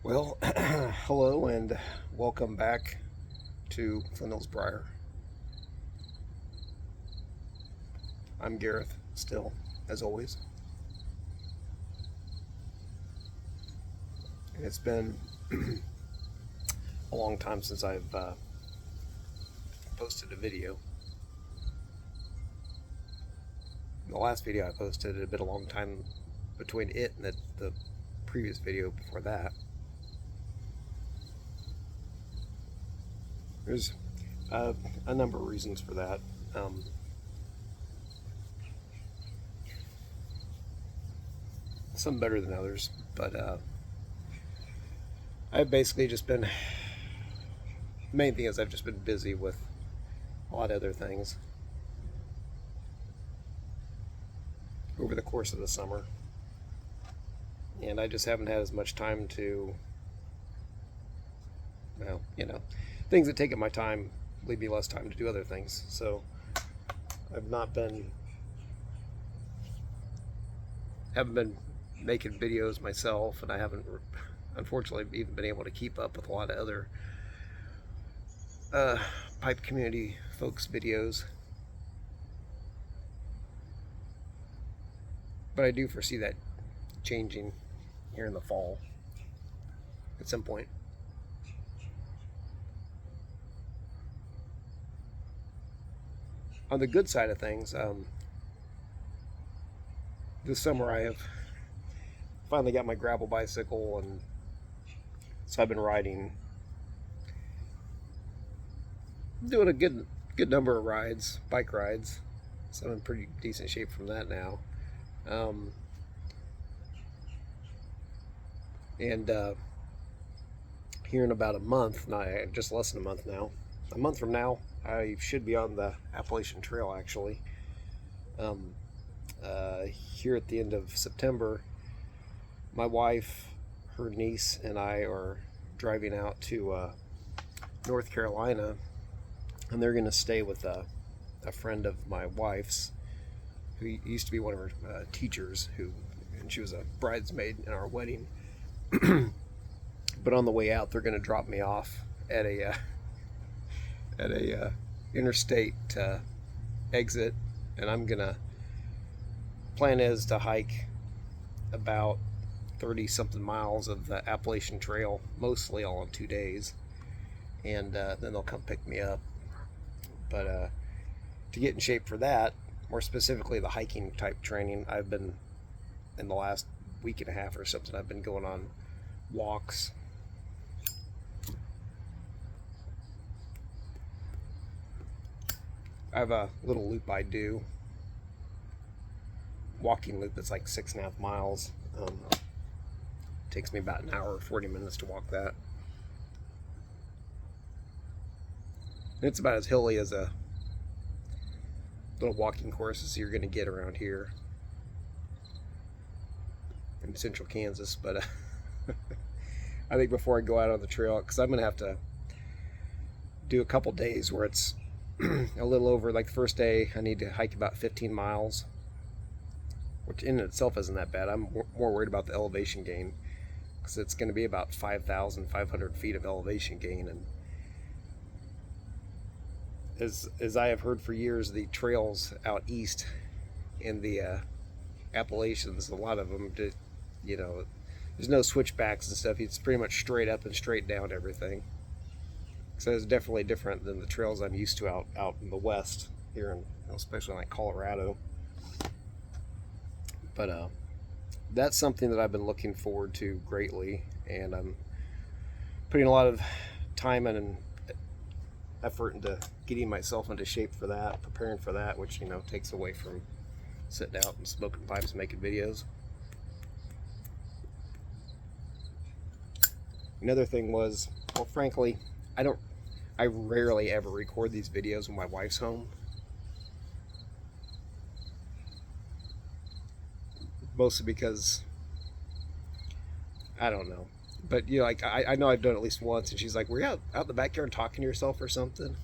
Well, hello and welcome back to Flindell's Briar. I'm Gareth, still, as always. And it's been a long time since I've posted a video. The last video I posted had been a long time between it and the previous video before that. There's a number of reasons for that. Some better than others, but I've basically just been, the main thing is I've just been busy with a lot of other things over the course of the summer, and I just haven't had as much time to, well, things that take up my time leave me less time to do other things. So I've not been, haven't been making videos myself, and I haven't, unfortunately, even been able to keep up with a lot of other pipe community folks' videos. But I do foresee that changing here in the fall at some point. On the good side of things, this summer I have finally got my gravel bicycle, and so I've been riding, doing a good number of rides, bike rides. So I'm in pretty decent shape from that now. And here in about a month, just less than a month now, a month from now, I should be on the Appalachian Trail, actually. Here at the end of September, my wife, her niece, and I are driving out to North Carolina, and they're going to stay with a friend of my wife's, who used to be one of her teachers, and she was a bridesmaid in our wedding. But on the way out, they're going to drop me off at a interstate exit, and I'm gonna, plan is to hike about 30 something miles of the Appalachian Trail, mostly all in 2 days, and then they'll come pick me up. But to get in shape for that, more specifically the hiking type training, I've been, in the last week and a half or something, I've been going on walks. I have a little loop I do, walking loop that's like 6.5 miles. Takes me about an hour, 40 minutes to walk that. And it's about as hilly as a little walking course as you're going to get around here in central Kansas. But I think before I go out on the trail, because I'm going to have to do a couple days where it's a little over, like the first day I need to hike about 15 miles, which in itself isn't that bad. I'm more worried about the elevation gain, because it's going to be about 5,500 feet of elevation gain. And as I have heard for years, the trails out east in the Appalachians, a lot of them, there's no switchbacks and stuff. It's pretty much straight up and straight down everything. So it's definitely different than the trails I'm used to out in the west here, especially like Colorado. But that's something that I've been looking forward to greatly, and I'm putting a lot of time and effort into getting myself into shape for that, preparing for that, which takes away from sitting out and smoking pipes and making videos. Another thing was, well, frankly, I rarely ever record these videos when my wife's home. Mostly because, I don't know. But, I know I've done it at least once, and she's like, were you out in the backyard talking to yourself or something?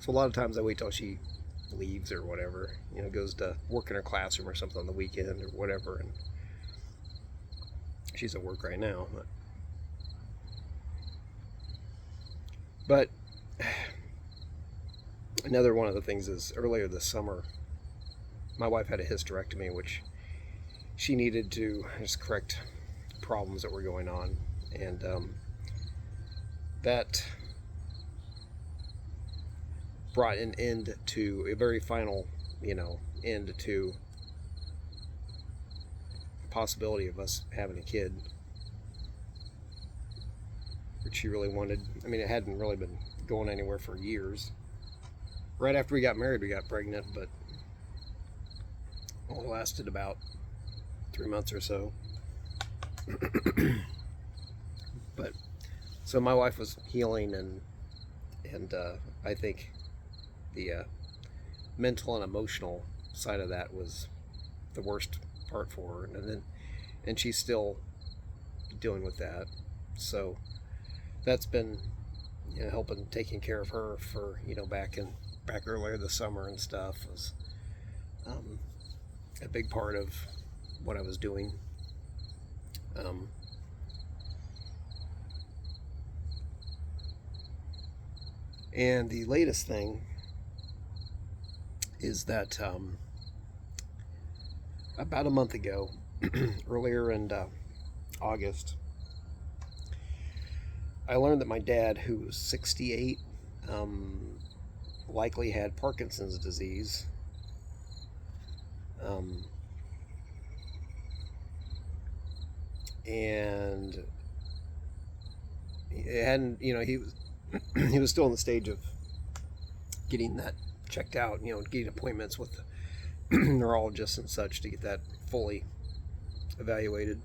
So a lot of times I wait till she leaves or whatever, goes to work in her classroom or something on the weekend or whatever, and She's at work right now. But another one of the things is earlier this summer, my wife had a hysterectomy, which she needed to just correct problems that were going on. And that brought an end to a very final, end to the possibility of us having a kid, which she really wanted. I mean, it hadn't really been going anywhere for years. Right after we got married, we got pregnant, but only lasted about 3 months or so. But so my wife was healing, and I think the mental and emotional side of that was the worst part for her, and she's still dealing with that. So that's been helping taking care of her for back earlier this summer and stuff was a big part of what I was doing. And the latest thing is that about a month ago, earlier in August, I learned that my dad, who was 68, likely had Parkinson's disease. And it hadn't, he was he was still in the stage of getting that checked out, getting appointments with the neurologists and such to get that fully evaluated.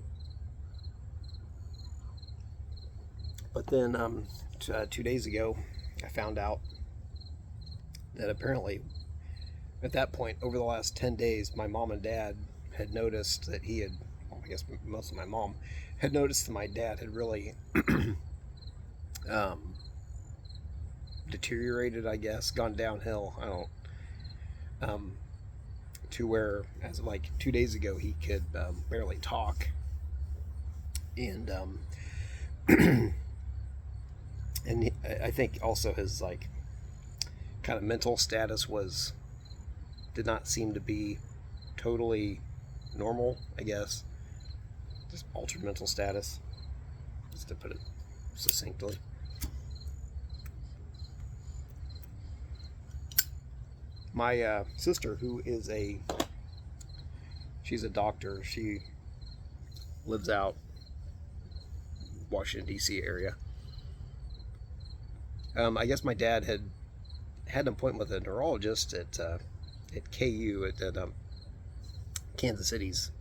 But then 2 days ago, I found out that apparently at that point, over the last 10 days, my mom and dad had noticed that I guess mostly my mom, had noticed that my dad had really deteriorated, I guess, gone downhill. To where, as of like 2 days ago, he could barely talk. And and I think also his kind of mental status did not seem to be totally normal, I guess. Just altered mental status, just to put it succinctly. My sister, who is she's a doctor. She lives out Washington, D.C. area. I guess my dad had an appointment with a neurologist at KU at Kansas City's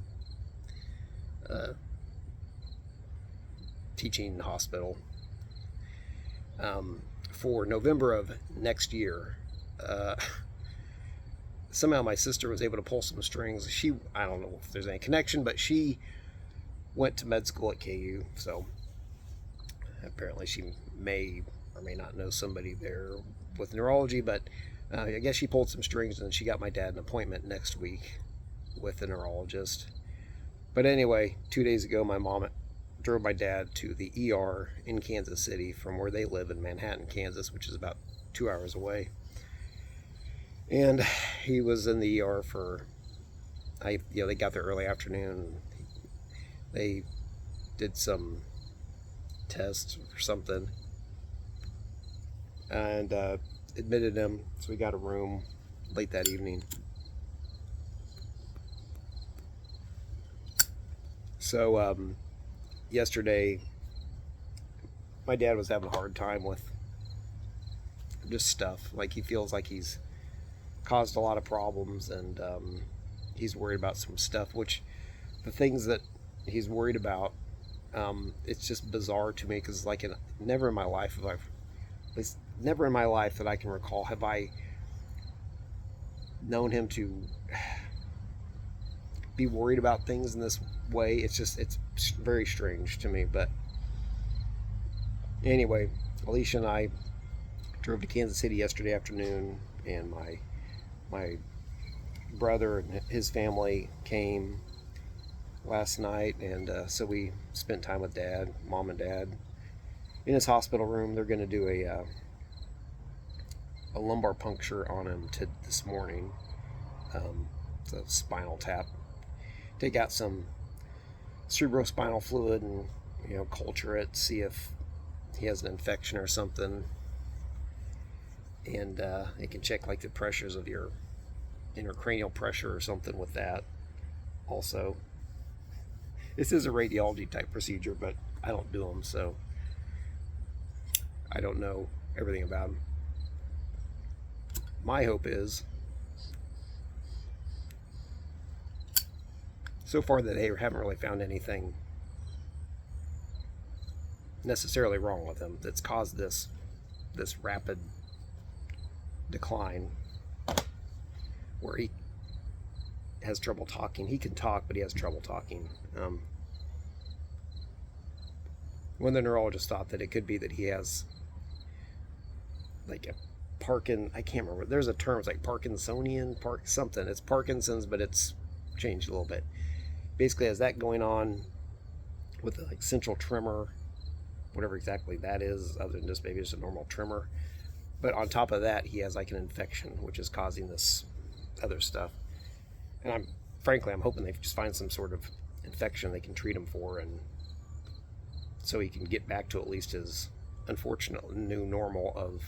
teaching hospital for November of next year. Somehow my sister was able to pull some strings. I don't know if there's any connection, but she went to med school at KU, so apparently she may or may not know somebody there with neurology, but I guess she pulled some strings, and she got my dad an appointment next week with a neurologist. But anyway, 2 days ago, my mom drove my dad to the ER in Kansas City from where they live in Manhattan, Kansas, which is about 2 hours away. And he was in the ER they got there early afternoon. They did some tests or something, and admitted him, so we got a room late that evening. So yesterday, my dad was having a hard time with just stuff. He feels like he's caused a lot of problems, and he's worried about some stuff, which the things that he's worried about, it's just bizarre to me, because never in my life that I can recall have I known him to be worried about things in this way. It's very strange to me. But anyway, Alicia and I drove to Kansas City yesterday afternoon, and my brother and his family came, last night, and so we spent time with Dad, Mom, and Dad in his hospital room. They're going to do a lumbar puncture on him this morning. It's a spinal tap. Take out some cerebrospinal fluid and culture it, see if he has an infection or something, and it can check like the pressures of your intracranial pressure or something with that. Also, this is a radiology type procedure, but I don't do them, so I don't know everything about them. My hope is, so far, that they haven't really found anything necessarily wrong with him that's caused this rapid decline where he has trouble talking. He can talk, but he has trouble talking. One of the neurologists thought that it could be that he has like a I can't remember. There's a term. It's like Parkinsonian, something. It's Parkinson's, but it's changed a little bit. Basically, has that going on with the central tremor, whatever exactly that is, other than just maybe just a normal tremor. But on top of that, he has like an infection, which is causing this other stuff. And I'm hoping they just find some sort of infection they can treat him for, and so he can get back to at least his unfortunate new normal of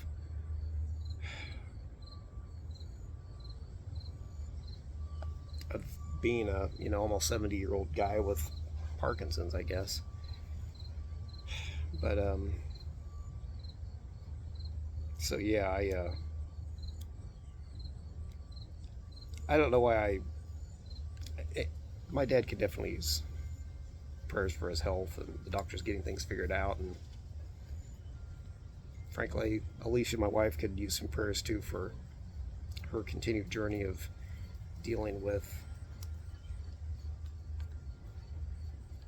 being a almost 70-year-old guy with Parkinson's, I guess. But so yeah, I don't know why my dad could definitely use prayers for his health, and the doctor's getting things figured out, and frankly, Alicia, my wife, could use some prayers too for her continued journey of dealing with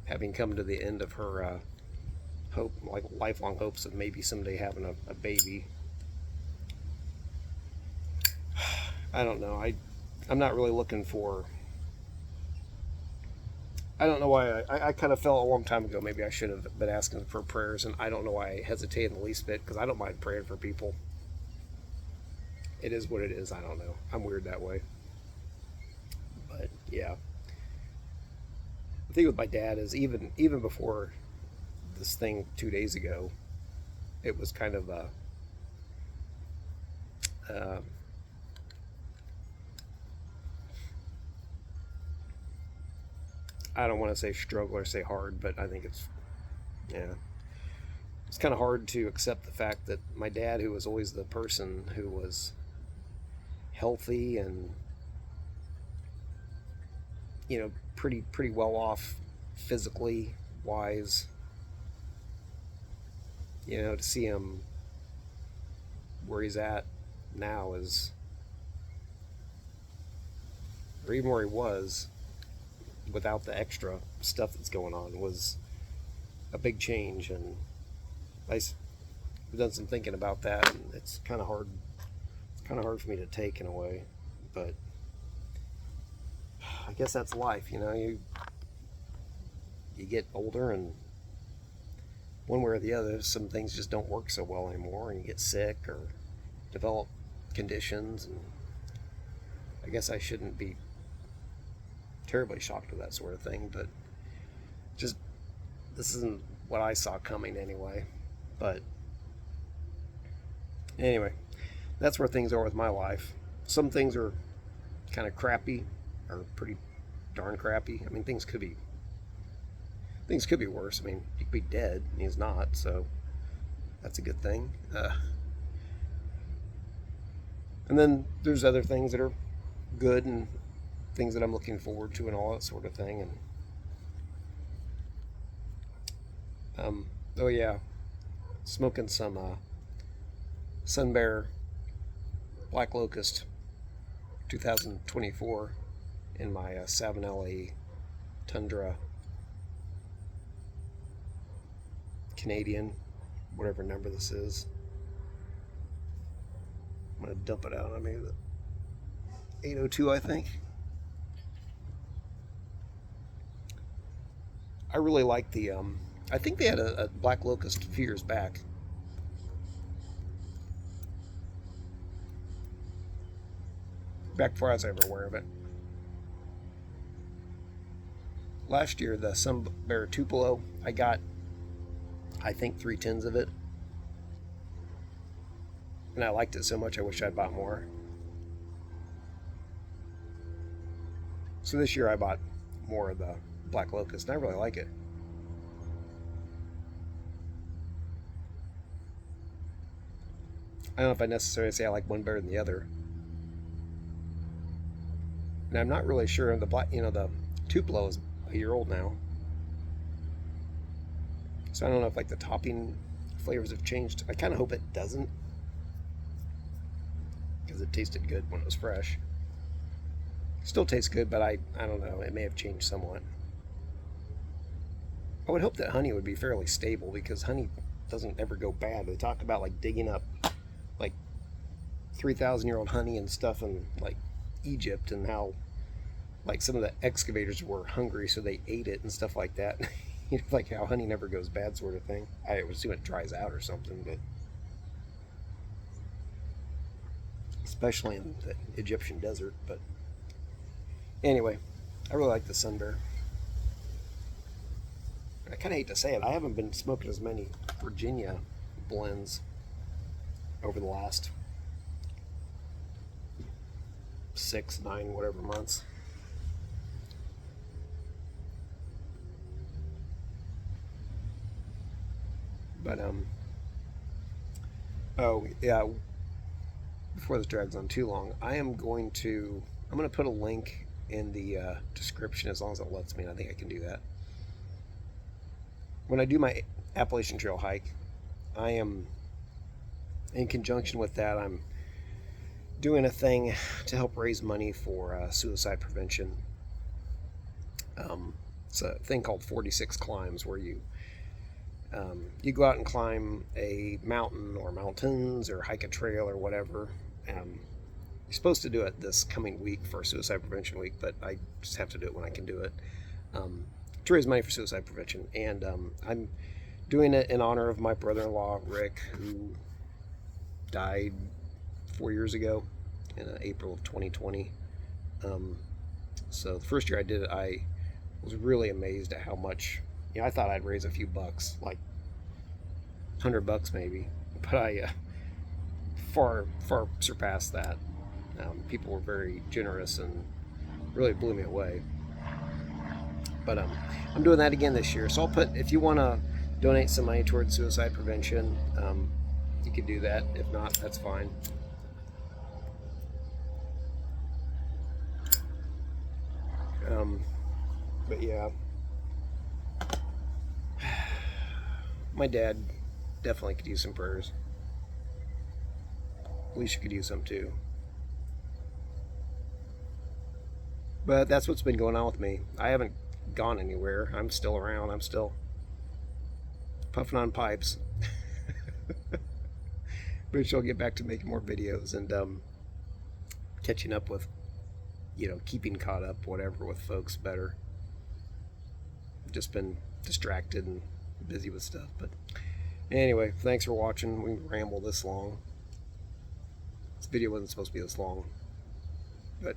having come to the end of her hope, like lifelong hopes of maybe someday having a baby. I don't know. I'm not really looking for. I don't know why I kind of felt a long time ago maybe I should have been asking for prayers, and I don't know why I hesitated in the least bit, because I don't mind praying for people. It is what it is. I don't know. I'm weird that way. But yeah. The thing with my dad is even before this thing 2 days ago, it was kind of I don't want to say struggle or say hard, but I think it's kind of hard to accept the fact that my dad, who was always the person who was healthy and pretty well off physically wise, to see him where he's at now is, or even where he was without the extra stuff that's going on, was a big change. And I've done some thinking about that, and it's kind of hard for me to take in a way, but I guess that's life. You get older, and one way or the other, some things just don't work so well anymore, and you get sick or develop conditions. And I guess I shouldn't be terribly shocked with that sort of thing, but just this isn't what I saw coming anyway. But anyway, that's where things are with my life. Some things are kind of crappy, or pretty darn crappy. I mean, things could be worse. I mean, he could be dead, and he's not, so that's a good thing. And then there's other things that are good, and things that I'm looking forward to, and all that sort of thing. And oh yeah, smoking some Sun Bear Black Locust 2024 in my Savinelli Tundra Canadian, whatever number this is. I'm gonna dump it out on me. 802, I think. I really like the. I think they had a black locust a few years back. Back before I was ever aware of it. Last year, the Sun Bear Tupelo, I got, I think, 3 tins of it. And I liked it so much I wish I'd bought more. So this year I bought more of the black locust, and I really like it. I don't know if I necessarily say I like one better than the other. And I'm not really sure. The black, the Tupelo is a year old now, so I don't know if like the topping flavors have changed. I kind of hope it doesn't, because it tasted good when it was fresh. Still tastes good, but I don't know. It may have changed somewhat. I would hope that honey would be fairly stable, because honey doesn't ever go bad. They talk about like digging up like 3,000-year-old honey and stuff in like Egypt, and how like some of the excavators were hungry so they ate it and stuff like that. Like how honey never goes bad, sort of thing. I would assume it dries out or something, but especially in the Egyptian desert. But anyway, I really like the Sun Bear. I kind of hate to say it, I haven't been smoking as many Virginia blends over the last 6, 9, whatever months. But oh yeah, before this drags on too long, I'm going to put a link in the description, as long as it lets me, and I think I can do that. When I do my Appalachian Trail hike, I am, in conjunction with that, I'm doing a thing to help raise money for suicide prevention. It's a thing called 46 Climbs, where you go out and climb a mountain or mountains, or hike a trail or whatever. You're supposed to do it this coming week for Suicide Prevention Week, but I just have to do it when I can do it, to raise money for suicide prevention. And I'm doing it in honor of my brother-in-law, Rick, who died 4 years ago in April of 2020. So the first year I did it, I was really amazed at how much, I thought I'd raise a few bucks, like $100 maybe, but I far surpassed that. People were very generous and really blew me away. But I'm doing that again this year, so I'll put, if you want to donate some money towards suicide prevention, you can do that. If not, that's fine. But yeah, my dad definitely could use some prayers. Alicia could use some too. But that's what's been going on with me. I haven't gone anywhere. I'm still around. I'm still puffing on pipes. But she'll get back to making more videos and catching up with, keeping caught up, whatever, with folks better. I've just been distracted and busy with stuff. But anyway, thanks for watching. We ramble this long. This video wasn't supposed to be this long. But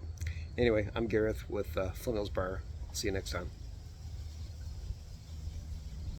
anyway, I'm Gareth with Flint Hills Bar. See you next time.